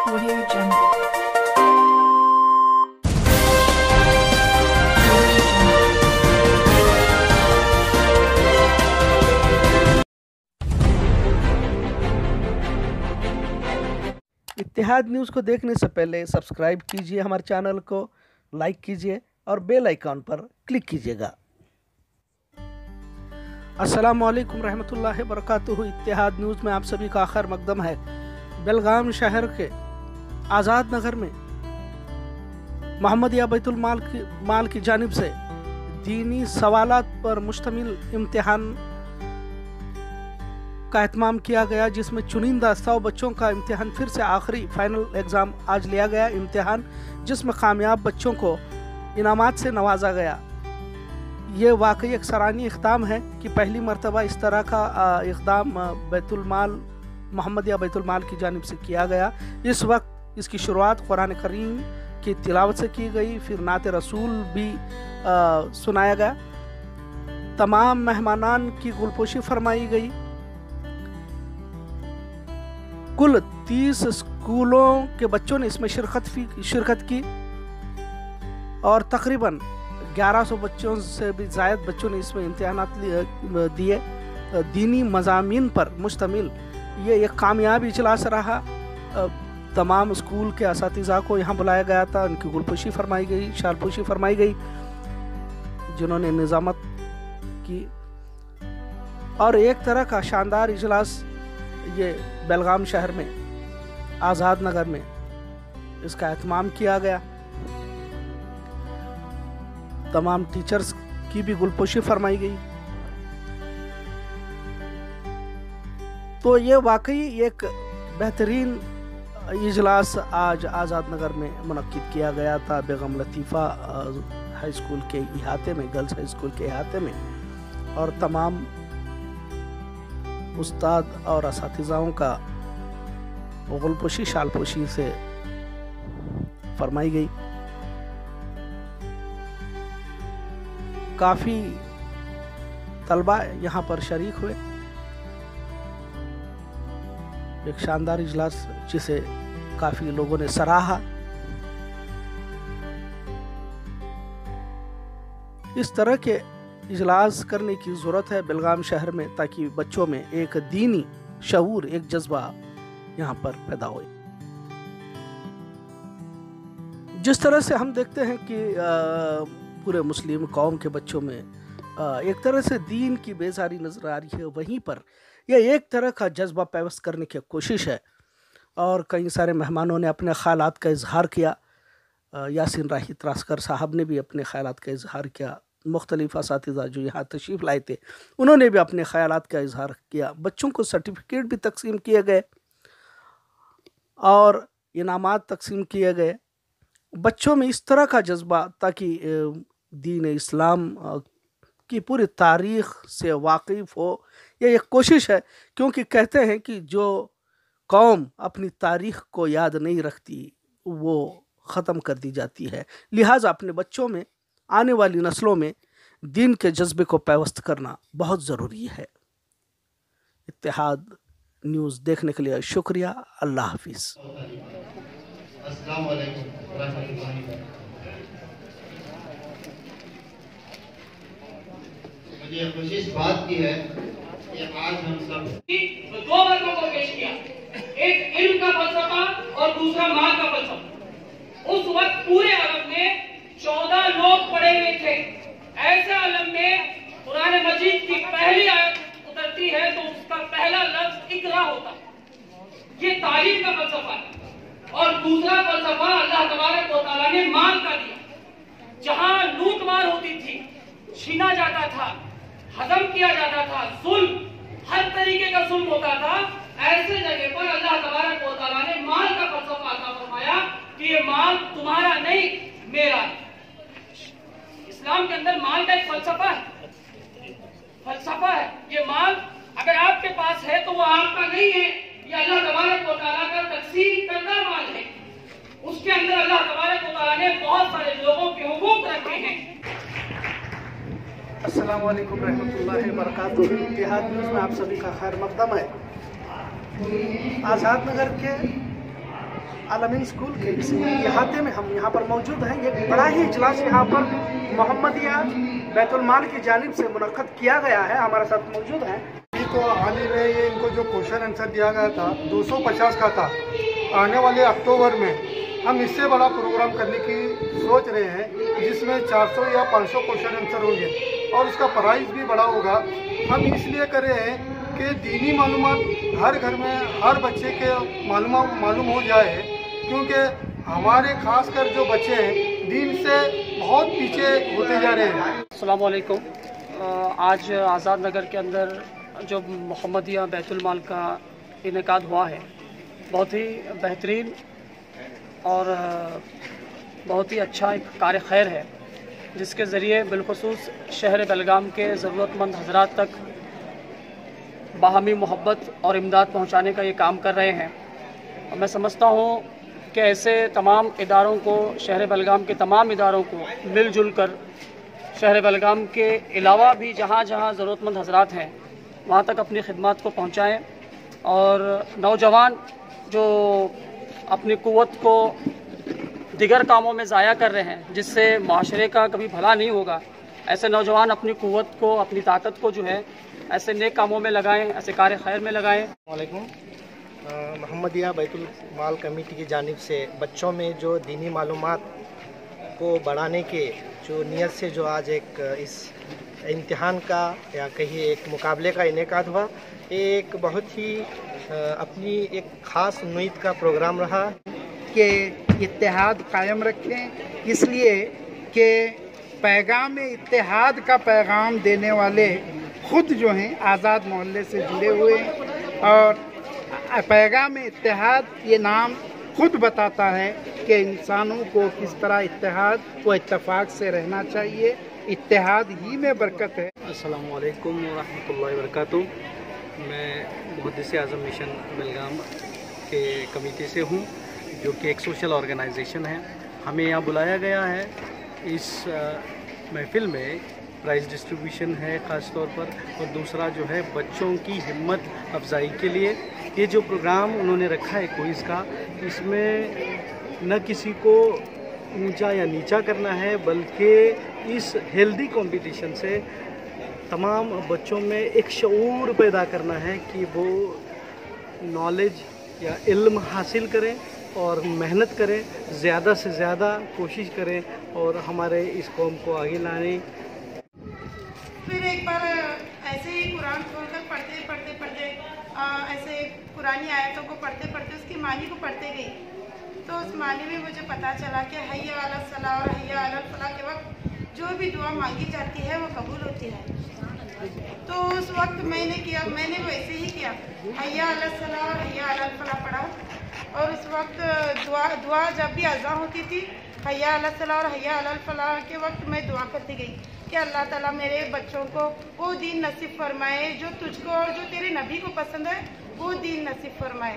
Audio Jungle. इत्तेहाद news को देखने से पहले सब्सक्राइब कीजिए हमारे चैनल को, लाइक कीजिए और बेल आइकॉन पर क्लिक कीजिएगा। अस्सलाम वालेकुम रहमतुल्लाहि व बरकातुहू। इत्तेहाद न्यूज़ में आप सभी का खैर मकदम है। बेलगाम शहर के आज़ाद नगर में मोहम्मदिया बैतुल माल की जानिब से दीनी सवालात पर मुश्तमिल इम्तिहान का एहतमाम किया गया, जिसमें चुनिंदा 100 बच्चों का इम्तिहान फिर से आखिरी फाइनल एग्ज़ाम आज लिया गया। इम्तिहान जिसमें कामयाब बच्चों को इनामात से नवाजा गया। ये वाकई एक सराहनीय इक़दाम है कि पहली मरतबा इस तरह का इक़दाम मोहम्मदिया बैतुल माल की जानिब से किया गया। इस वक्त इसकी शुरुआत कुरान करीम की तिलावत से की गई, फिर नात रसूल भी सुनाया गया। तमाम मेहमानान की गुलपोशी फरमाई गई। कुल 30 स्कूलों के बच्चों ने इसमें शिरकत की और तकरीबन 1100 बच्चों से भी ज़ायद बच्चों ने इसमें इम्तिहानात दिए। दीनी मज़ामीन पर मुश्तमिल ये एक कामयाब इजलास रहा। तमाम स्कूल के असातिज़ा को यहाँ बुलाया गया था, उनकी गुलपोशी फरमाई गई, शालपोशी फरमाई गई, जिन्होंने निज़ामत की। और एक तरह का शानदार इजलास ये बेलगाम शहर में आज़ाद नगर में इसका एहतमाम किया गया। तमाम टीचर्स की भी गुलपोशी फरमाई गई। तो ये वाकई एक बेहतरीन इजलास आज आज़ाद नगर में मुनक्किद किया गया था। बेगम लतीफ़ा हाई स्कूल के इहाते में, गर्ल्स हाई स्कूल के इहाते में, और तमाम उस्ताद और असातिज़ाओं का गुलपोशी शालपोशी से फरमाई गई। काफ़ी तलबा यहाँ पर शरीक हुए। एक शानदार इजलास जिसे काफ़ी लोगों ने सराहा। इस तरह के इजलास करने की ज़रूरत है बेलगाम शहर में, ताकि बच्चों में एक दीनी शऊर, एक जज्बा यहाँ पर पैदा हो। जिस तरह से हम देखते हैं कि पूरे मुस्लिम कौम के बच्चों में एक तरह से दीन की बेजारी नज़र आ रही है, वहीं पर यह एक तरह का जज्बा पैवस्त करने की कोशिश है। और कई सारे मेहमानों ने अपने ख़यालात का इजहार किया। यासीन राही त्रासकर साहब ने भी अपने ख़यालात का इजहार किया। मुख्तलिफ़ असातिज़ा जो यहाँ तशरीफ़ लाए थे उन्होंने भी अपने ख़यालात का इजहार किया। बच्चों को सर्टिफिकेट भी तकसीम किए गए और इनामात तकसीम किए गए। बच्चों में इस तरह का जज्बा, ताकि दीन इस्लाम की पूरी तारीख़ से वाकिफ़ हो। यह एक कोशिश है, क्योंकि कहते हैं कि जो कौम अपनी तारीख़ को याद नहीं रखती वो ख़त्म कर दी जाती है। लिहाजा अपने बच्चों में, आने वाली नस्लों में दीन के जज्बे को पैवस्त करना बहुत ज़रूरी है। इत्तेहाद न्यूज़ देखने के लिए शुक्रिया। अल्लाह हाफिज़। अस्सलाम वालेकुम रहमतुल्लाहि व बरकातहू। मुझे खुशी इस बात की है कि आज हम सब दो वर्गों को पेश किया, एक इल्म का फलसफा और दूसरा माल का फलसफा। उस वक्त पूरे अरब में 14 लोग पढ़े हुए थे। ऐसे आलम में कुरान मजीद की पहली आयत उतरती है तो उसका पहला लफ्ज इकरा होता है। ये तालीम का फलसफा है। और दूसरा फलसफा अल्लाह तबारक व तआला ने माल का दिया। जहां लूटमार होती थी, छीना जाता था, हजम किया जाता था, जुल्म, हर तरीके का जुल्म होता था, ऐसे जगह पर अल्लाह तबारक व तआला ने माल का फलसफा अता फरमाया कि ये माल तुम्हारा नहीं, मेरा। इस्लाम के अंदर माल का एक फलसफा है। ये माल अगर आपके पास है तो वो आपका नहीं है, ये अल्लाह तबारक व तआला का तकसीम करदा माल है। उसके अंदर अल्लाह तबारक व तआला ने बहुत सारे लोगों के हुकूक रखे हैं। अस्सलाम वालेकुम रहमतुल्लाहि व बरकातहू। इत्तेहाद न्यूज़ में आप सभी का खैर मकदम है। आज़ाद नगर के आलमीन स्कूल के इस इहाते में हम यहाँ पर मौजूद हैं। एक बड़ा ही इजलास यहाँ पर मोहम्मदिया बैतुल माल की जानिब से मुनक्कद किया गया है। हमारे साथ मौजूद हैं। तो हाल ही में ये इनको जो क्वेश्चन आंसर दिया गया था 250 का था, आने वाले अक्टूबर में हम इससे बड़ा प्रोग्राम करने की सोच रहे हैं जिसमें 400 या 500 क्वेश्चन आंसर होंगे और उसका प्राइस भी बड़ा होगा। हम इसलिए कर रहे हैं कि दीनी मालूमात हर घर में हर बच्चे के मालूम हो जाए, क्योंकि हमारे खासकर जो बच्चे हैं दीन से बहुत पीछे होते जा रहे हैं। अस्सलाम वालेकुम। आज आज़ाद नगर के अंदर जो मोहम्मदिया बैतुल माल का इनेकाद हुआ है, बहुत ही बेहतरीन और बहुत ही अच्छा एक कार्य खैर है, जिसके ज़रिए बिलखुसूस शहर बेलगाम के ज़रूरतमंद हज़रात तक बाहमी मोहब्बत और इमदाद पहुंचाने का ये काम कर रहे हैं। और मैं समझता हूँ कि ऐसे तमाम इदारों को, शहर बेलगाम के तमाम इदारों को मिलजुल कर शहर बेलगाम के अलावा भी जहाँ जहाँ ज़रूरतमंद हज़रात हैं वहाँ तक अपनी खिदमत को पहुँचाएँ। और नौजवान जो अपनी क़ुव्वत को दिगर कामों में ज़ाया कर रहे हैं जिससे माशरे का कभी भला नहीं होगा, ऐसे नौजवान अपनी क़ुव्वत को, अपनी ताकत को जो है ऐसे नेक कामों में लगाएं, ऐसे कार्य खैर में लगाएं। वालेकुम। मोहम्मदिया बैतुल माल कमेटी की जानिब से बच्चों में जो दीनी मालूमात को बढ़ाने के जो नियत से जो आज एक इस इम्तिहान का या कहिए एक मुकाबले का इनेकाद हुआ, एक बहुत ही अपनी एक ख़ास उम्मीद का प्रोग्राम रहा कि इत्तेहाद कायम रखें, इसलिए कि पैगाम इत्तेहाद का पैगाम देने वाले खुद जो हैं आज़ाद मोहल्ले से जुड़े हुए हैं और पैगाम इत्तेहाद ये नाम खुद बताता है कि इंसानों को किस तरह इत्तेहाद व इत्तेफाक से रहना चाहिए। इत्तेहाद ही में बरकत है। अस्सलामु अलैकुम व रहमतुल्लाहि व बरकातुहू। मैं मुहद्दिस आज़म मिशन बेलगाम के कमेटी से हूँ, जो कि एक सोशल ऑर्गेनाइजेशन है। हमें यहाँ बुलाया गया है इस महफिल में प्राइज़ डिस्ट्रीब्यूशन है ख़ास तौर पर, और दूसरा जो है बच्चों की हिम्मत अफजाई के लिए ये जो प्रोग्राम उन्होंने रखा है क्विज़ का, इसमें न किसी को ऊंचा या नीचा करना है, बल्कि इस हेल्दी कंपटीशन से तमाम बच्चों में एक शऊर पैदा करना है कि वो नॉलेज या इल्म हासिल करें और मेहनत करें, ज़्यादा से ज़्यादा कोशिश करें और हमारे इस कौम को आगे लाने। फिर एक बार ऐसे ही कुरान खोलकर पढ़ते ऐसे कुरानी आयतों को पढ़ते उसकी मानी को पढ़ते गई, तो उस मानी में मुझे पता चला कि हय्या अला सलाह और हय्या अला फलाह के वक्त जो भी दुआ मांगी जाती है वो कबूल होती है। तो उस वक्त मैंने वैसे ही किया, हय्या अला सलाह और हय्या अला फलाह पढ़ा। और उस वक्त दुआ जब भी अज़ा होती थी, हय्या अला सलाह और हय्या अला फलाह के वक्त मैं दुआ करती गई कि अल्लाह ताला मेरे बच्चों को वो दीन नसीब फरमाए जो तुझको और जो तेरे नबी को पसंद है, वो दीन नसीब फरमाए।